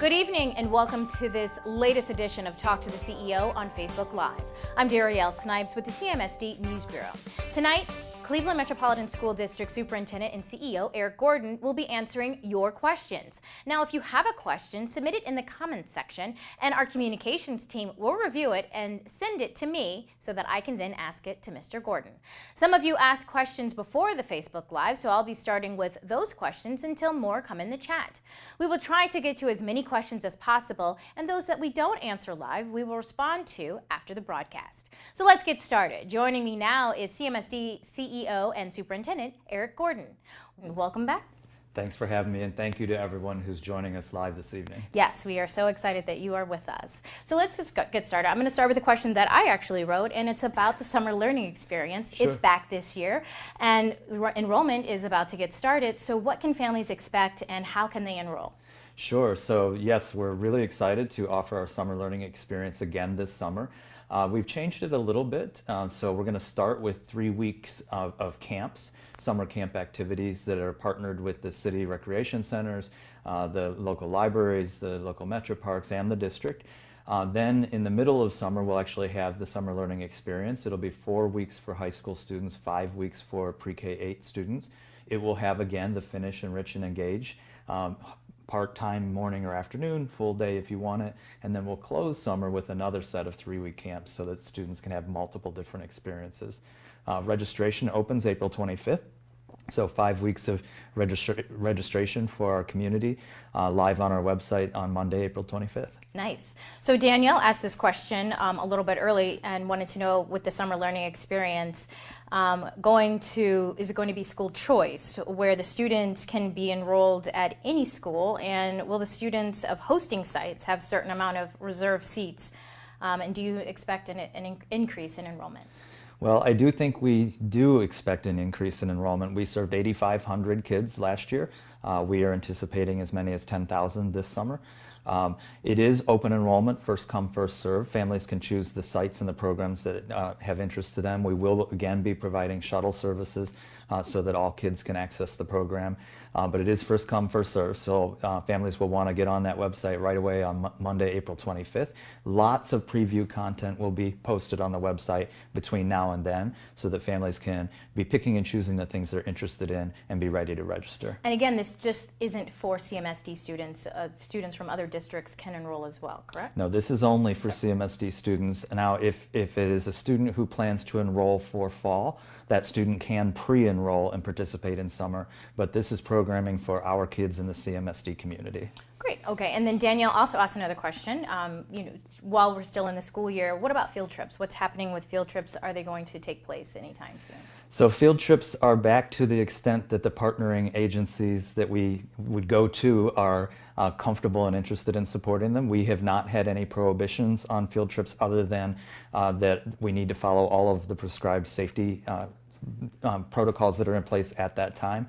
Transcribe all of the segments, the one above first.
Good evening and welcome to this latest edition of Talk to the CEO on Facebook Live. I'm Darielle Snipes with the CMSD News Bureau. Tonight, Cleveland Metropolitan School District Superintendent and CEO Eric Gordon will be answering your questions. Now, if you have a question, submit it in the comments section and our communications team will review it and send it to me so that I can then ask it to Mr. Gordon. Some of you asked questions before the Facebook Live, so I'll be starting with those questions until more come in the chat. We will try to get to as many questions as possible, and those that we don't answer live, we will respond to after the broadcast. So let's get started. Joining me now is CMSD CEO and Superintendent Eric Gordon. Welcome back. Thanks for having me, and thank you to everyone who's joining us live this evening. Yes, we are so excited that you are with us. So let's just get started. I'm going to start with a question that I actually wrote, and it's about the summer learning experience. Sure. It's back this year, and enrollment is about to get started. So what can families expect, and how can they enroll? Sure. So yes, we're really excited to offer our summer learning experience again this summer. We've changed it a little bit, so we're going to start with 3 weeks of camps, summer camp activities that are partnered with the city recreation centers, the local libraries, the local metro parks, and the district. Then in the middle of summer, we'll actually have the summer learning experience. It'll be 4 weeks for high school students, 5 weeks for pre-K-8 students. It will have, again, the Finish, Enrich, and Engage. Part-time morning or afternoon, full day if you want it, and then we'll close summer with another set of 3-week camps so that students can have multiple different experiences. Registration opens April 25th, so 5 weeks of registration for our community live on our website on Monday, April 25th. Nice. So Danielle asked this question a little bit early and wanted to know, with the summer learning experience, is it going to be school choice, where the students can be enrolled at any school, and will the students of hosting sites have a certain amount of reserved seats, and do you expect an increase in enrollment? Well, I do think we do expect an increase in enrollment. We served 8,500 kids last year. We are anticipating as many as 10,000 this summer. It is open enrollment, first come, first serve. Families can choose the sites and the programs that have interest to them. We will again be providing shuttle services so that all kids can access the program. But it is first come, first serve, so families will want to get on that website right away on Monday, April 25th. Lots of preview content will be posted on the website between now and then so that families can be picking and choosing the things they're interested in and be ready to register. And again, this just isn't for CMSD students. Students from other districts can enroll as well, correct? No, this is only for CMSD students. Now, if it is a student who plans to enroll for fall, that student can pre-enroll and participate in summer, but this is programming for our kids in the CMSD community. Great. Okay. And then Danielle also asked another question. While we're still in the school year, what about field trips? What's happening with field trips? Are they going to take place anytime soon? So field trips are back to the extent that the partnering agencies that we would go to are comfortable and interested in supporting them. We have not had any prohibitions on field trips other than that we need to follow all of the prescribed safety protocols that are in place at that time.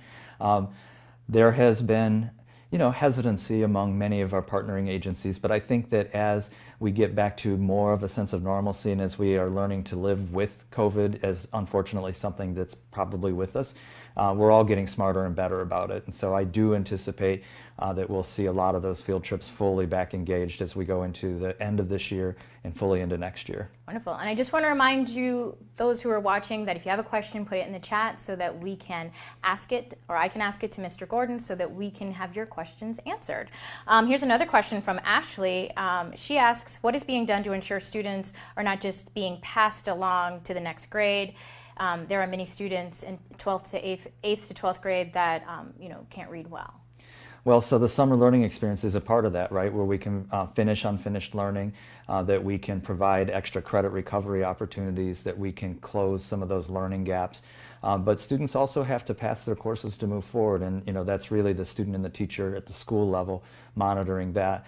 There has been hesitancy among many of our partnering agencies, but I think that as we get back to more of a sense of normalcy and as we are learning to live with COVID as unfortunately something that's probably with us, we're all getting smarter and better about it. And so I do anticipate that we'll see a lot of those field trips fully back engaged as we go into the end of this year and fully into next year. Wonderful. And I just want to remind you, those who are watching, that if you have a question, put it in the chat so that we can ask it, or I can ask it to Mr. Gordon so that we can have your questions answered. Here's another question from Ashley. She asks, what is being done to ensure students are not just being passed along to the next grade? There are many students in 8th to 12th grade that can't read well. Well, so the summer learning experience is a part of that, right, where we can finish unfinished learning, that we can provide extra credit recovery opportunities, that we can close some of those learning gaps. But students also have to pass their courses to move forward, and that's really the student and the teacher at the school level monitoring that.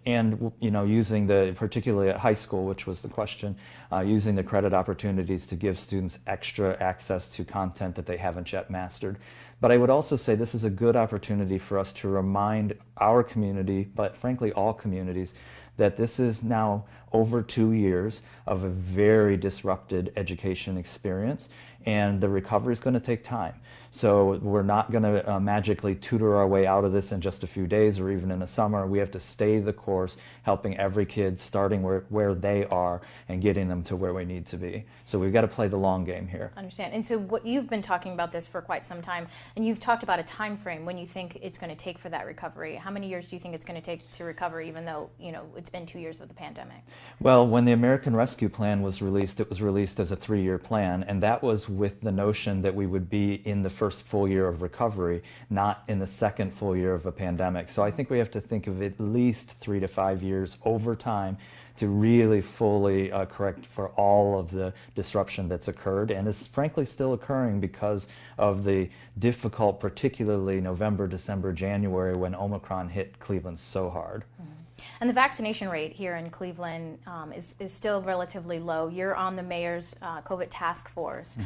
And using particularly at high school, which was the question, using the credit opportunities to give students extra access to content that they haven't yet mastered. But I would also say this is a good opportunity for us to remind our community, but frankly all communities, that this is now over 2 years of a very disrupted education experience, and the recovery is going to take time. So we're not going to magically tutor our way out of this in just a few days or even in the summer. We have to stay the course, helping every kid starting where they are and getting them to where we need to be. So we've got to play the long game here. Understand. And so what you've been talking about this for quite some time, and you've talked about a time frame when you think it's going to take for that recovery. How many years do you think it's going to take to recover, even though, you know, it's been 2 years of the pandemic? Well, when the American Rescue Plan was released, it was released as a 3-year plan, and that was with the notion that we would be in the first full year of recovery, not in the second full year of a pandemic. So I think we have to think of at least 3 to 5 years over time to really fully correct for all of the disruption that's occurred and is frankly still occurring because of the difficult, particularly November, December, January, when Omicron hit Cleveland so hard. Mm-hmm. And the vaccination rate here in Cleveland is still relatively low. You're on the mayor's COVID task force.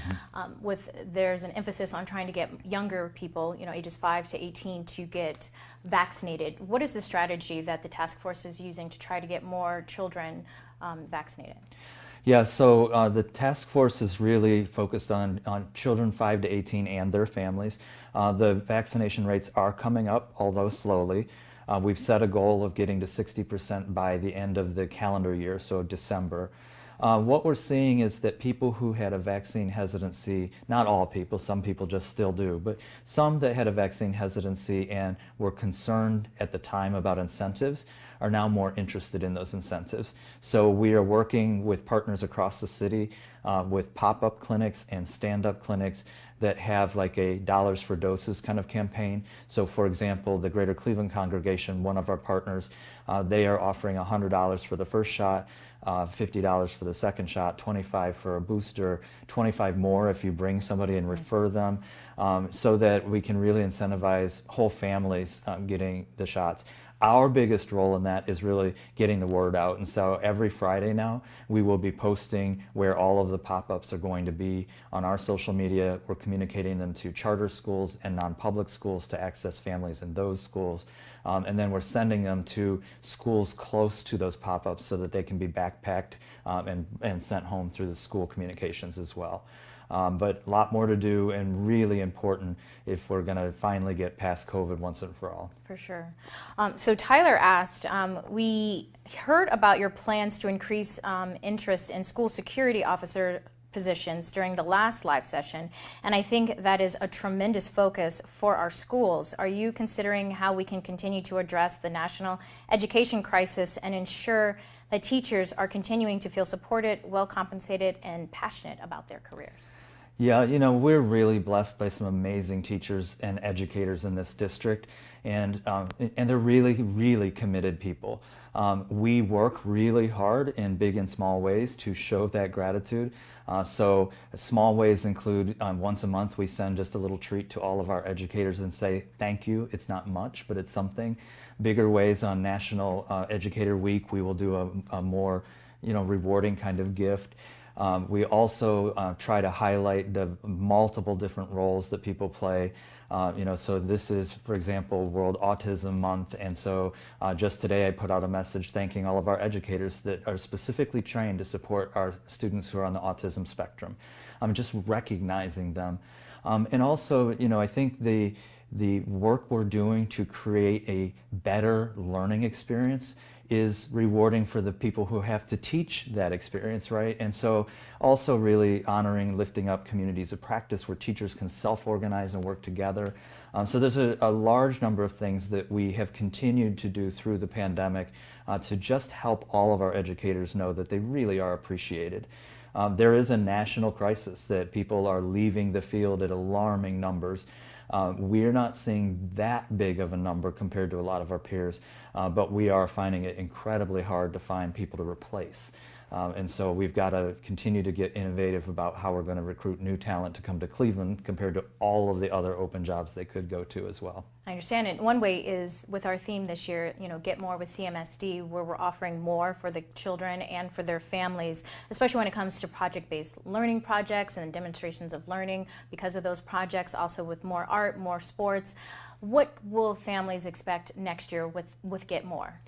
There's an emphasis on trying to get younger people, you know, ages 5 to 18, to get vaccinated. What is the strategy that the task force is using to try to get more children vaccinated? Yeah, so the task force is really focused on children 5 to 18 and their families. The vaccination rates are coming up, although slowly. We've set a goal of getting to 60% by the end of the calendar year, so December. What we're seeing is that people who had a vaccine hesitancy, not all people, some people just still do, but some that had a vaccine hesitancy and were concerned at the time about incentives are now more interested in those incentives. So we are working with partners across the city with pop-up clinics and stand-up clinics that have like a dollars for doses kind of campaign. So for example, the Greater Cleveland Congregation, one of our partners, they are offering $100 for the first shot, $50 for the second shot, $25 for a booster, $25 more if you bring somebody and refer them, so that we can really incentivize whole families getting the shots. Our biggest role in that is really getting the word out. And so every Friday now, we will be posting where all of the pop-ups are going to be on our social media. We're communicating them to charter schools and non-public schools to access families in those schools. And then we're sending them to schools close to those pop-ups so that they can be backpacked and sent home through the school communications as well. But a lot more to do and really important if we're going to finally get past COVID once and for all. For sure. So Tyler asked, we heard about your plans to increase interest in school security officer positions during the last live session, and I think that is a tremendous focus for our schools. Are you considering how we can continue to address the national education crisis and ensure that teachers are continuing to feel supported, well compensated, and passionate about their careers? Yeah, you know, we're really blessed by some amazing teachers and educators in this district, and they're really, really committed people. We work really hard in big and small ways to show that gratitude. So small ways include once a month we send just a little treat to all of our educators and say thank you. It's not much, but it's something. Bigger ways, on National Educator Week, we will do a more, you know, rewarding kind of gift. We also try to highlight the multiple different roles that people play. You know, so this is, for example, World Autism Month, and so just today I put out a message thanking all of our educators that are specifically trained to support our students who are on the autism spectrum. Just recognizing them. And also, you know, I think the work we're doing to create a better learning experience is rewarding for the people who have to teach that experience, right? And so also really honoring, lifting up communities of practice where teachers can self-organize and work together. So there's a large number of things that we have continued to do through the pandemic to just help all of our educators know that they really are appreciated. There is a national crisis that people are leaving the field at alarming numbers. We're not seeing that big of a number compared to a lot of our peers, but we are finding it incredibly hard to find people to replace. And so we've got to continue to get innovative about how we're going to recruit new talent to come to Cleveland compared to all of the other open jobs they could go to as well. I understand it. One way is with our theme this year, you know, Get More with CMSD, where we're offering more for the children and for their families, especially when it comes to project-based learning projects and demonstrations of learning because of those projects, also with more art, more sports. What will families expect next year with Get More?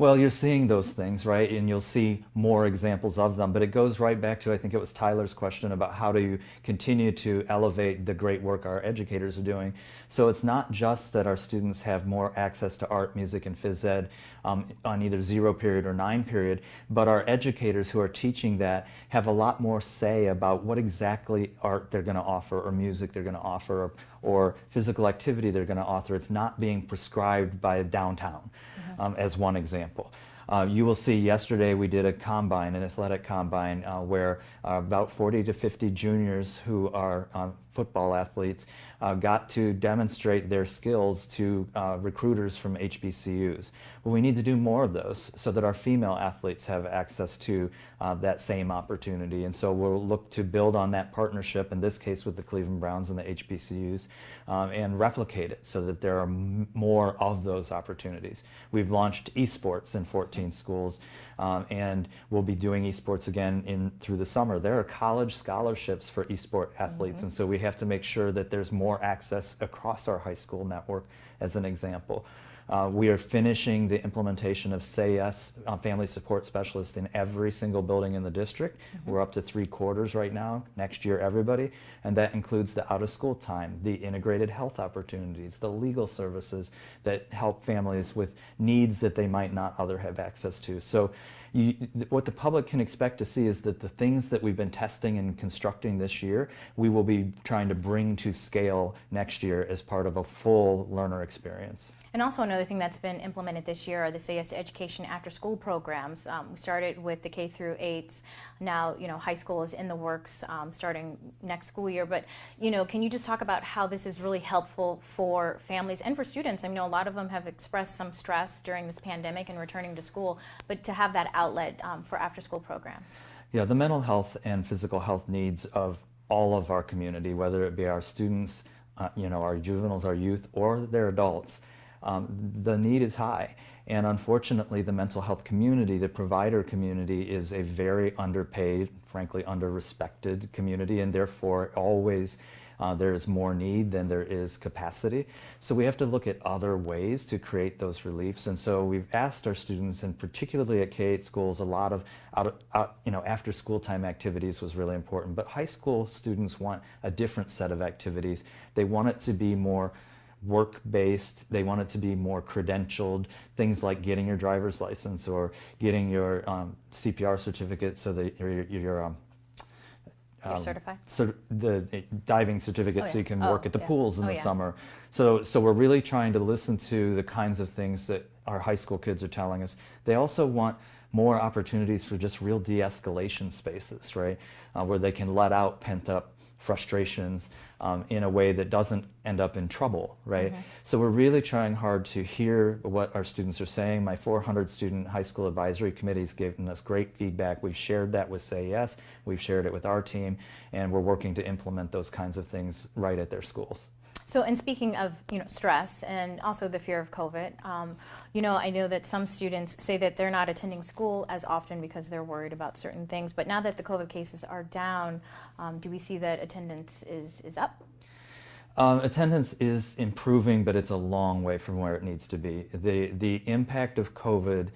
Well, you're seeing those things, right? And you'll see more examples of them. But it goes right back to, I think it was Tyler's question about how do you continue to elevate the great work our educators are doing. So it's not just that our students have more access to art, music, and phys ed on either 0 period or 9 period, but our educators who are teaching that have a lot more say about what exactly art they're going to offer or music they're going to offer or physical activity they're going to offer. It's not being prescribed by downtown, as one example. You will see yesterday we did a combine, an athletic combine, where about 40 to 50 juniors who are football athletes got to demonstrate their skills to recruiters from HBCUs. Well, we need to do more of those so that our female athletes have access to that same opportunity. And so we'll look to build on that partnership, in this case with the Cleveland Browns and the HBCUs, and replicate it so that there are more of those opportunities. We've launched esports in 14 schools, and we'll be doing esports again through the summer. There are college scholarships for esport athletes, and so we have to make sure that there's more access across our high school network, as an example. We are finishing the implementation of Say Yes Family Support Specialists in every single building in the district. We're up to 3/4 right now, next year everybody, and that includes the out-of-school time, the integrated health opportunities, the legal services that help families with needs that they might not other have access to. So what the public can expect to see is that the things that we've been testing and constructing this year, we will be trying to bring to scale next year as part of a full learner experience. And also another thing that's been implemented this year are the Say Yes to Education after-school programs. We started with the K through 8s. Now, high school is in the works starting next school year. But, can you just talk about how this is really helpful for families and for students? I know a lot of them have expressed some stress during this pandemic and returning to school, but to have that outlet for after-school programs. Yeah, the mental health and physical health needs of all of our community, whether it be our students, our juveniles, our youth, or their adults, the need is high. And unfortunately, the mental health community, the provider community, is a very underpaid, frankly, under-respected community, and therefore always there is more need than there is capacity. So we have to look at other ways to create those reliefs. And so we've asked our students, and particularly at K-8 schools, a lot of after school time activities was really important. But high school students want a different set of activities. They want it to be more work-based, they want it to be more credentialed, things like getting your driver's license or getting your CPR certificate so that you're certified? The diving certificate so you can work at the pools in the yeah. summer. So we're really trying to listen to the kinds of things that our high school kids are telling us. They also want more opportunities for just real de-escalation spaces, right? Where they can let out pent-up frustrations in a way that doesn't end up in trouble, right? So we're really trying hard to hear what our students are saying. My 400 student high school advisory committee has given us great feedback. We've shared that with Say Yes, we've shared it with our team, and we're working to implement those kinds of things right at their schools. So, and speaking of stress and also the fear of COVID, I know that some students say that they're not attending school as often because they're worried about certain things. But now that the COVID cases are down, do we see that attendance is up? Attendance is improving, but it's a long way from where it needs to be. The impact of COVID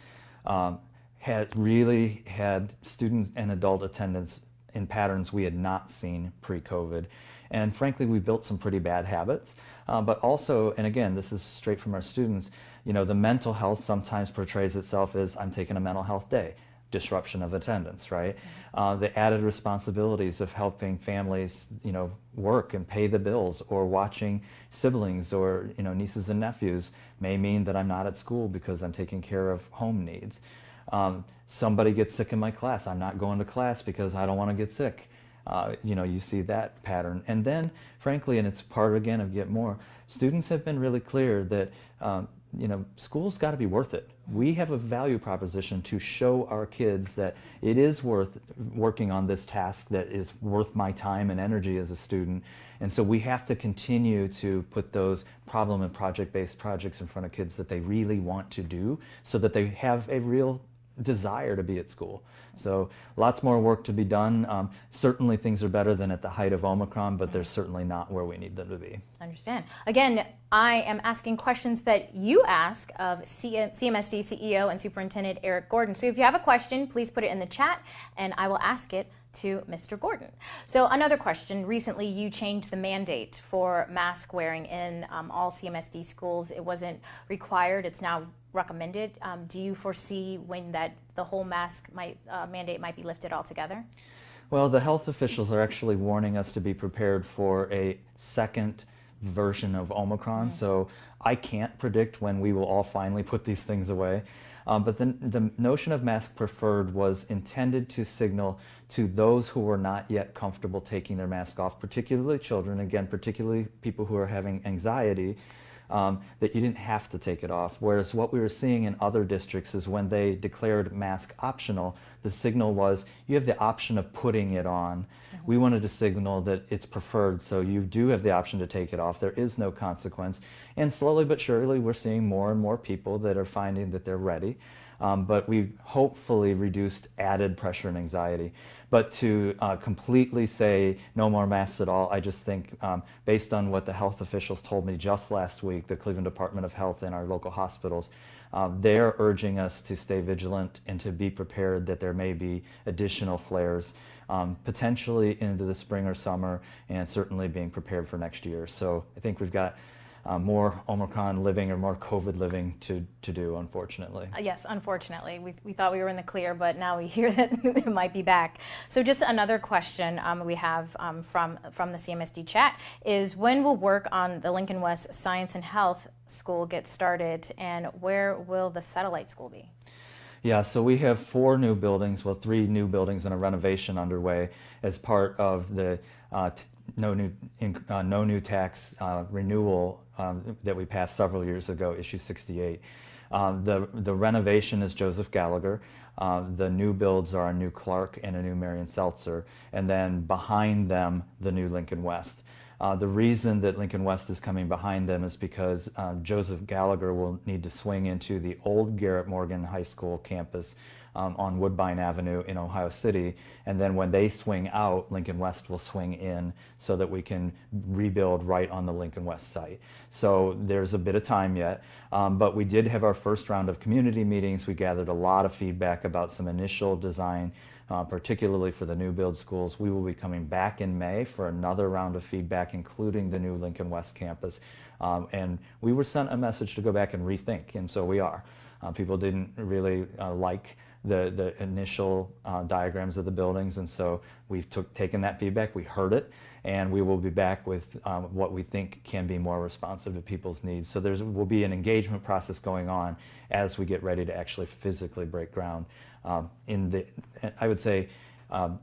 has really had student and adult attendance in patterns we had not seen pre-COVID. And frankly, we've built some pretty bad habits, but also, and again, this is straight from our students, the mental health sometimes portrays itself as I'm taking a mental health day, disruption of attendance, right? The added responsibilities of helping families, work and pay the bills, or watching siblings or, nieces and nephews may mean that I'm not at school because I'm taking care of home needs. Somebody gets sick in my class, I'm not going to class because I don't want to get sick. You see that pattern. And then, frankly, and it's part, again, of Get More, students have been really clear that, school's got to be worth it. We have a value proposition to show our kids that it is worth working on this task that is worth my time and energy as a student. And so we have to continue to put those problem and project-based projects in front of kids that they really want to do so that they have a real desire to be at school. So lots more work to be done. Certainly things are better than at the height of Omicron, but they're certainly not where we need them to be. Understand. Again, I am asking questions that you ask of CMSD CEO and Superintendent Eric Gordon. So if you have a question, please put it in the chat and I will ask it to Mr. Gordon. So another question, recently you changed the mandate for mask wearing in all CMSD schools. It wasn't required, it's now recommended. Do you foresee when the whole mask mandate might be lifted altogether? Well, the health officials are actually warning us to be prepared for a second version of Omicron, so I can't predict when we will all finally put these things away. But the notion of mask preferred was intended to signal to those who were not yet comfortable taking their mask off, particularly children, again, particularly people who are having anxiety, that you didn't have to take it off. Whereas what we were seeing in other districts is when they declared mask optional, the signal was you have the option of putting it on. We wanted to signal that it's preferred, so you do have the option to take it off. There is no consequence. And slowly but surely, we're seeing more and more people that are finding that they're ready. But we've hopefully reduced added pressure and anxiety. But to completely say no more masks at all, I just think based on what the health officials told me just last week, the Cleveland Department of Health and our local hospitals, they're urging us to stay vigilant and to be prepared that there may be additional flares, potentially into the spring or summer, and certainly being prepared for next year. So I think we've got more Omicron living or more COVID living to do, unfortunately. Yes, unfortunately. We thought we were in the clear, but now we hear that it might be back. So just another question we have from the CMSD chat is, when will work on the Lincoln West Science and Health School get started, and where will the satellite school be? Yeah, so we have 4 new buildings, well, 3 new buildings and a renovation underway as part of the no new tax renewal that we passed several years ago, issue 68. The renovation is Joseph Gallagher. The new builds are a new Clark and a new Marion Seltzer, and then behind them the new Lincoln West. The reason that Lincoln West is coming behind them is because Joseph Gallagher will need to swing into the old Garrett Morgan High School campus on Woodbine Avenue in Ohio City, and then when they swing out, Lincoln West will swing in so that we can rebuild right on the Lincoln West site. So there's a bit of time yet, but we did have our first round of community meetings. We gathered a lot of feedback about some initial design, particularly for the new build schools. We will be coming back in May for another round of feedback, including the new Lincoln West campus. And we were sent a message to go back and rethink, and so we are. People didn't really like the initial diagrams of the buildings, and so we've taken that feedback, we heard it, and we will be back with what we think can be more responsive to people's needs. So there will be an engagement process going on as we get ready to actually physically break ground I would say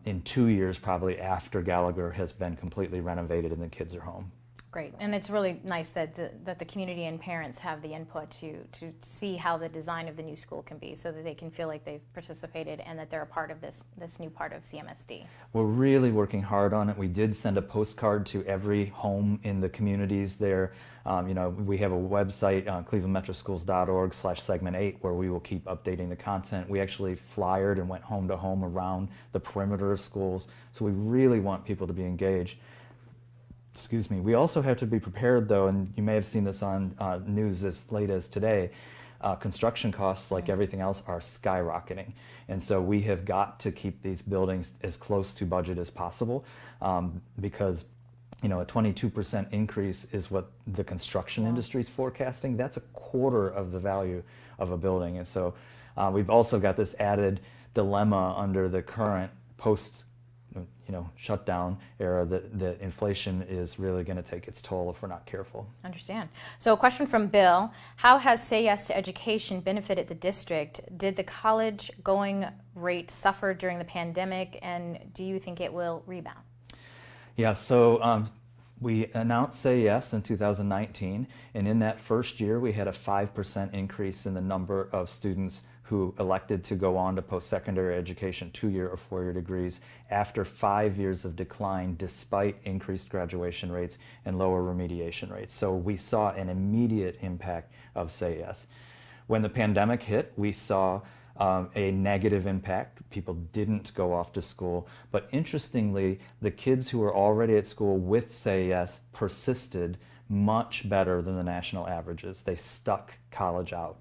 in 2 years probably after Gallagher has been completely renovated and the kids are home. Great, and it's really nice that the community and parents have the input to see how the design of the new school can be, so that they can feel like they've participated and that they're a part of this new part of CMSD. We're really working hard on it. We did send a postcard to every home in the communities there. We have a website, clevelandmetroschools.org/segment8, where we will keep updating the content. We actually flyered and went home to home around the perimeter of schools, so we really want people to be engaged. Excuse me. We also have to be prepared, though, and you may have seen this on news as late as today. Construction costs, like everything else, are skyrocketing, and so we have got to keep these buildings as close to budget as possible, because a 22% increase is what the construction industry is forecasting. That's a quarter of the value of a building, and so we've also got this added dilemma under the current post shutdown era that inflation is really going to take its toll if we're not careful. Understand. So a question from Bill: how has Say Yes to Education benefited the district? Did the college going rate suffer during the pandemic, and do you think it will rebound? Yeah, so we announced Say Yes in 2019, and in that first year we had a 5% increase in the number of students who elected to go on to post-secondary education, 2-year or 4-year degrees, after 5 years of decline despite increased graduation rates and lower remediation rates. So we saw an immediate impact of Say Yes. When the pandemic hit, we saw a negative impact. People didn't go off to school, but interestingly, the kids who were already at school with Say Yes persisted much better than the national averages. They stuck college out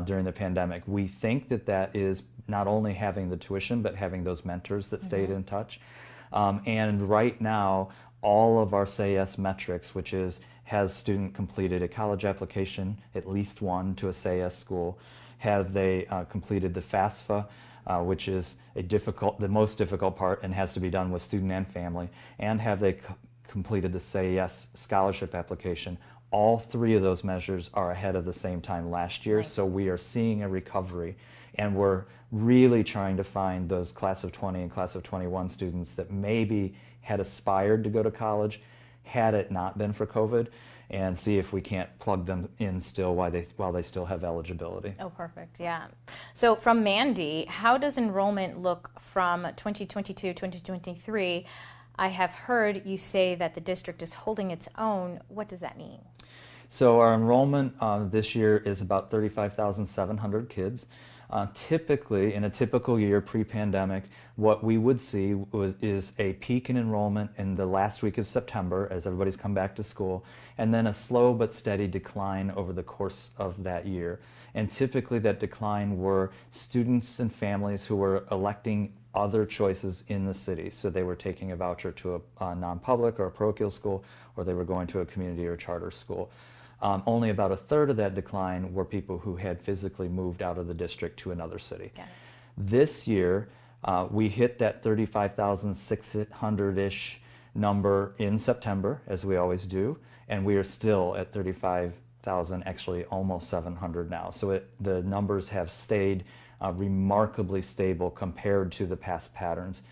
during the pandemic. We think that that is not only having the tuition, but having those mentors that stayed in touch. And right now, all of our Say Yes metrics, which is has student completed a college application, at least one, to a Say Yes school, have they completed the FAFSA, which is the most difficult part and has to be done with student and family, and have they completed the Say Yes scholarship application. All three of those measures are ahead of the same time last year, Nice. so we are seeing a recovery, and we're really trying to find those class of 20 and class of 21 students that maybe had aspired to go to college had it not been for COVID, and see if we can't plug them in still while they still have eligibility. Oh, perfect. Yeah. So from Mandy, how does enrollment look from 2022, 2023? I have heard you say that the district is holding its own. What does that mean? So our enrollment this year is about 35,700 kids. Typically, in a typical year pre-pandemic, what we would see is a peak in enrollment in the last week of September as everybody's come back to school, and then a slow but steady decline over the course of that year. And typically that decline were students and families who were electing other choices in the city. So they were taking a voucher to a non-public or a parochial school, or they were going to a community or charter school. Only about a third of that decline were people who had physically moved out of the district to another city. This year, we hit that 35,600-ish number in September, as we always do, and we are still at 35,000, actually almost 700 now. So the numbers have stayed remarkably stable compared to the past patterns.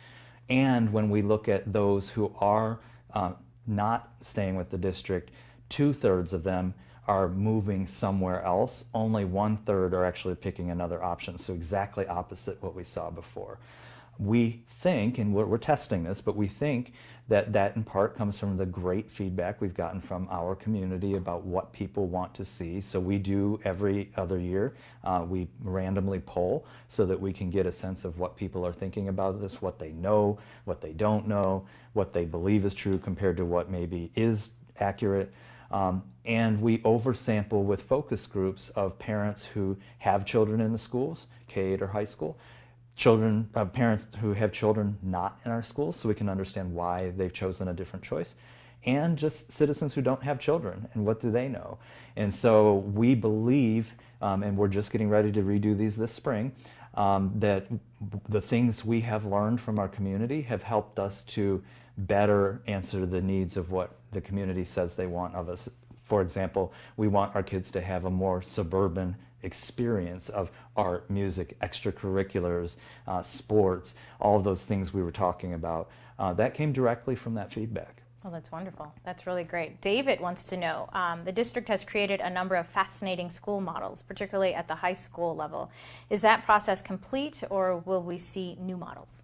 And when we look at those who are not staying with the district, 2/3 of them are moving somewhere else. Only 1/3 are actually picking another option. So exactly opposite what we saw before. We think, and we're testing this, but we think that that in part comes from the great feedback we've gotten from our community about what people want to see. So we do every other year, we randomly poll so that we can get a sense of what people are thinking about this, what they know, what they don't know, what they believe is true compared to what maybe is accurate. And we oversample with focus groups of parents who have children in the schools, K-8 or high school, parents who have children not in our schools, so we can understand why they've chosen a different choice, and just citizens who don't have children, and what do they know. And so we believe, and we're just getting ready to redo these this spring, that the things we have learned from our community have helped us to better answer the needs of what the community says they want of us. For example, we want our kids to have a more suburban experience of art, music, extracurriculars, sports, all of those things we were talking about. That came directly from that feedback. Oh, that's wonderful. That's really great. David wants to know, the district has created a number of fascinating school models, particularly at the high school level. Is that process complete, or will we see new models?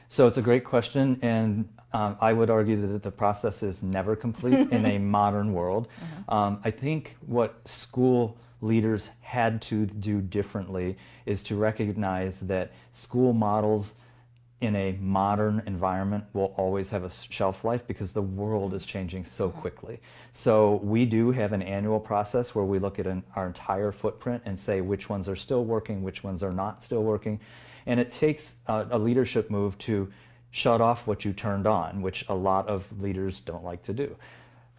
So it's a great question, and I would argue that the process is never complete in a modern world. I think what school leaders had to do differently is to recognize that school models in a modern environment will always have a shelf life because the world is changing so quickly. So we do have an annual process where we look at our entire footprint and say which ones are still working, which ones are not still working. And it takes a leadership move to shut off what you turned on, which a lot of leaders don't like to do.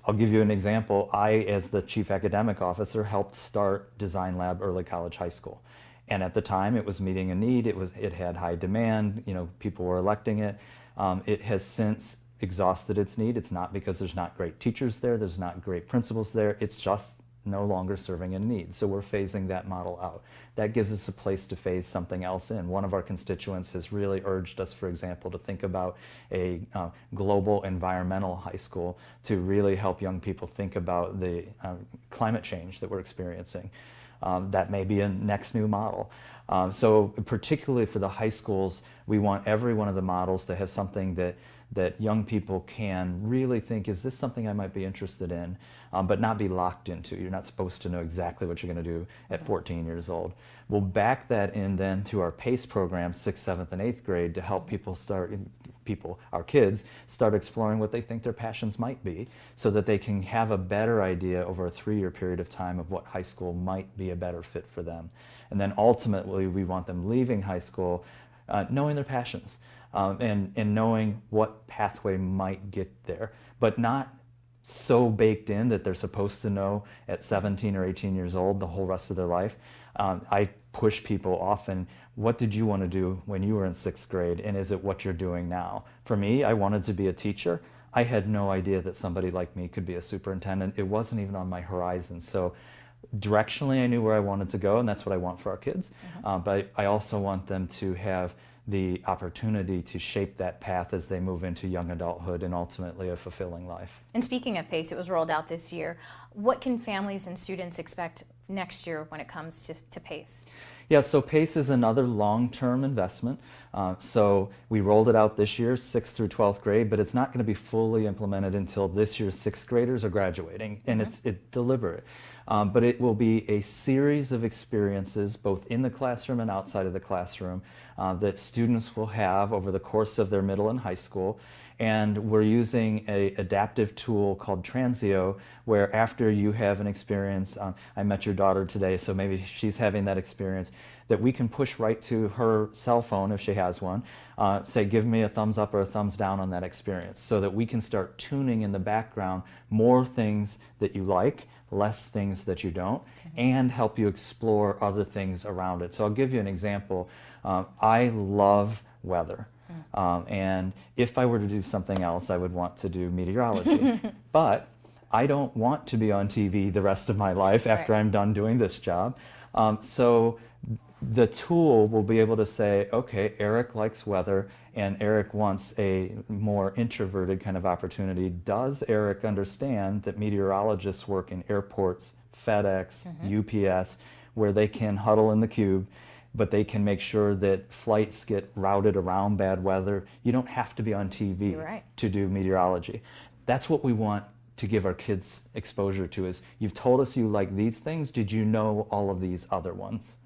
I'll give you an example. I, as the chief academic officer, helped start Design Lab Early College High School. And at the time it was meeting a need, it had high demand, people were electing it. It has since exhausted its need. It's not because there's not great teachers there, there's not great principals there, it's just no longer serving a need. So we're phasing that model out. That gives us a place to phase something else in. One of our constituents has really urged us, for example, to think about a global environmental high school to really help young people think about the climate change that we're experiencing. That may be a next new model. So particularly for the high schools, we want every one of the models to have something that that young people can really think, is this something I might be interested in, but not be locked into. You're not supposed to know exactly what you're going to do at 14 years old. We'll back that in then to our PACE program, 6th, 7th, and 8th grade, to help our kids start exploring what they think their passions might be, so that they can have a better idea over a 3-year period of time of what high school might be a better fit for them. And then ultimately we want them leaving high school knowing their passions, and knowing what pathway might get there, but not so baked in that they're supposed to know at 17 or 18 years old the whole rest of their life. I push people often, what did you want to do when you were in 6th grade, and is it what you're doing now? For me, I wanted to be a teacher. I had no idea that somebody like me could be a superintendent. It wasn't even on my horizon. So directionally, I knew where I wanted to go, and that's what I want for our kids. But I also want them to have the opportunity to shape that path as they move into young adulthood and ultimately a fulfilling life. And speaking of PACE, it was rolled out this year. What can families and students expect next year when it comes to PACE? Yeah, so PACE is another long-term investment. So we rolled it out this year, 6th through 12th grade, but it's not going to be fully implemented until this year's 6th graders are graduating, and it's deliberate. But it will be a series of experiences, both in the classroom and outside of the classroom, that students will have over the course of their middle and high school. And we're using an adaptive tool called Transio, where after you have an experience, I met your daughter today, so maybe she's having that experience, that we can push right to her cell phone, if she has one, say, give me a thumbs up or a thumbs down on that experience, so that we can start tuning in the background more things that you like, less things that you don't, and help you explore other things around it. So I'll give you an example. I love weather. And if I were to do something else, I would want to do meteorology. But I don't want to be on TV the rest of my life after I'm done doing this job. So the tool will be able to say, okay, Eric likes weather and Eric wants a more introverted kind of opportunity. Does Eric understand that meteorologists work in airports, FedEx, UPS, where they can huddle in the cube, but they can make sure that flights get routed around bad weather? You don't have to be on TV to do meteorology. That's what we want to give our kids exposure to, is you've told us you like these things, did you know all of these other ones?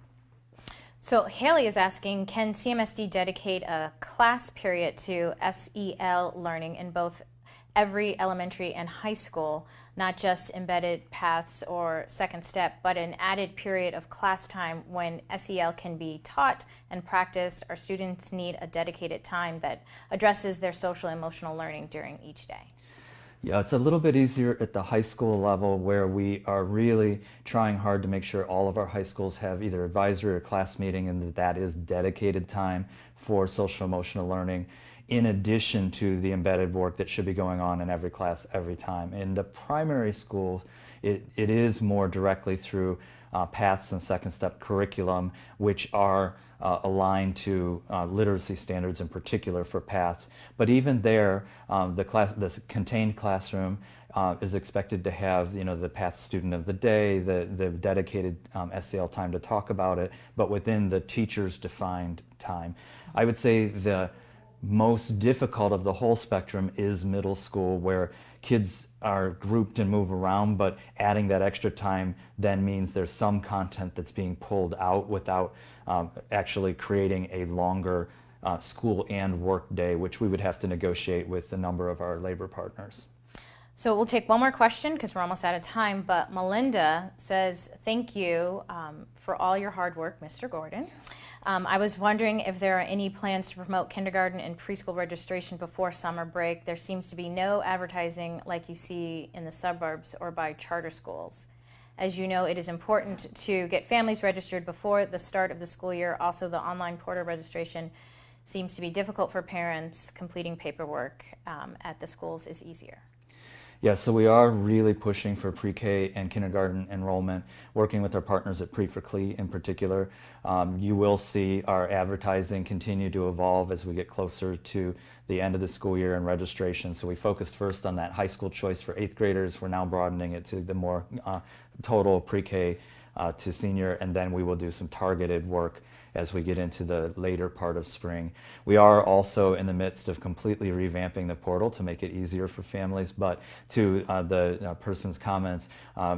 So Haley is asking, can CMSD dedicate a class period to SEL learning in both every elementary and high school, not just embedded paths or second step, but an added period of class time when SEL can be taught and practiced? Our students need a dedicated time that addresses their social and emotional learning during each day. Yeah, it's a little bit easier at the high school level, where we are really trying hard to make sure all of our high schools have either advisory or class meeting, and that is dedicated time for social emotional learning, in addition to the embedded work that should be going on in every class every time. In the primary schools, it is more directly through paths and second step curriculum, which are aligned to literacy standards, in particular for paths. But even there, the contained classroom is expected to have, the path student of the day, the dedicated SEL time to talk about it, but within the teacher's defined time. I would say the most difficult of the whole spectrum is middle school, where kids are grouped and move around, but adding that extra time then means there's some content that's being pulled out without actually creating a longer school and work day, which we would have to negotiate with a number of our labor partners. So we'll take one more question because we're almost out of time, but Melinda says, thank you for all your hard work, Mr. Gordon. I was wondering if there are any plans to promote kindergarten and preschool registration before summer break. There seems to be no advertising like you see in the suburbs or by charter schools. As you know, it is important to get families registered before the start of the school year. Also, the online portal registration seems to be difficult for parents. Completing paperwork at the schools is easier. Yeah, so we are really pushing for pre-K and kindergarten enrollment, working with our partners at Pre-for-Cle in particular. You will see our advertising continue to evolve as we get closer to the end of the school year and registration. So we focused first on that high school choice for 8th graders. We're now broadening it to the more total pre-K to senior, and then we will do some targeted work as we get into the later part of spring. We are also in the midst of completely revamping the portal to make it easier for families, but to the person's comments,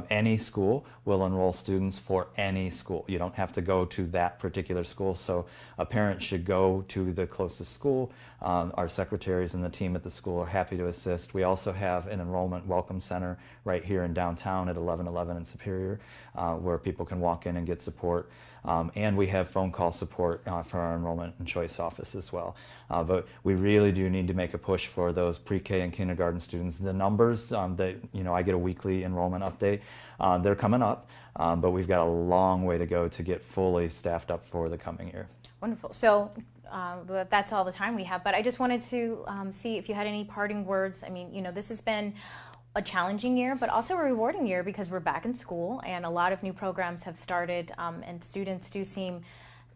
any school will enroll students for any school. You don't have to go to that particular school, so a parent should go to the closest school. Our secretaries and the team at the school are happy to assist. We also have an enrollment welcome center right here in downtown at 1111 in Superior, where people can walk in and get support. And we have phone call support for our enrollment and choice office as well. But we really do need to make a push for those pre-K and kindergarten students. The numbers that, I get a weekly enrollment update, they're coming up, but we've got a long way to go to get fully staffed up for the coming year. Wonderful. So that's all the time we have, but I just wanted to see if you had any parting words. I mean, this has been a challenging year, but also a rewarding year because we're back in school and a lot of new programs have started, and students do seem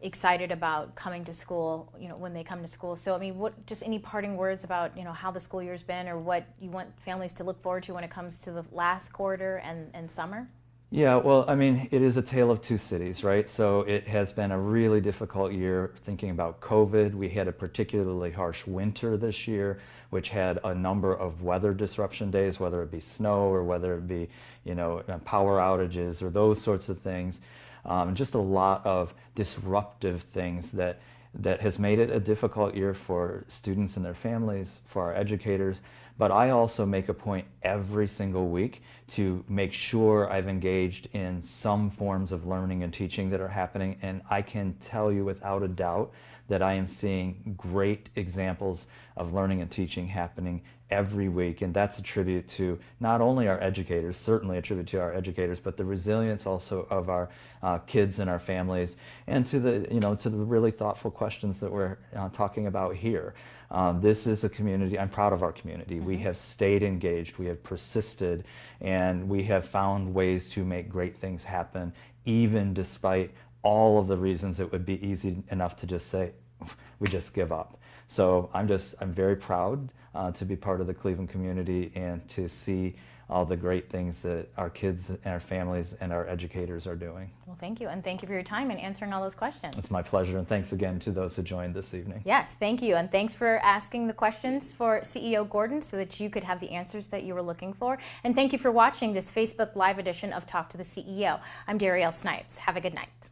excited about coming to school, when they come to school. So, I mean, just any parting words about, how the school year's been, or what you want families to look forward to when it comes to the last quarter and summer? Yeah, well, I mean, it is a tale of two cities, right? So it has been a really difficult year thinking about COVID. We had a particularly harsh winter this year, which had a number of weather disruption days, whether it be snow or whether it be, power outages or those sorts of things. Just a lot of disruptive things that has made it a difficult year for students and their families, for our educators. But I also make a point every single week to make sure I've engaged in some forms of learning and teaching that are happening. And I can tell you without a doubt that I am seeing great examples of learning and teaching happening every week. And that's a tribute to not only our educators, certainly a tribute to our educators, but the resilience also of our kids and our families, and to the, to the really thoughtful questions that we're talking about here. This is a community, I'm proud of our community. We have stayed engaged, we have persisted, and we have found ways to make great things happen, even despite all of the reasons it would be easy enough to just say, we just give up. So I'm very proud to be part of the Cleveland community and to see all the great things that our kids and our families and our educators are doing. Well, thank you, and thank you for your time and answering all those questions. It's my pleasure, and thanks again to those who joined this evening. Yes, thank you, and thanks for asking the questions for CEO Gordon so that you could have the answers that you were looking for. And thank you for watching this Facebook Live edition of Talk to the CEO. I'm Darielle Snipes. Have a good night.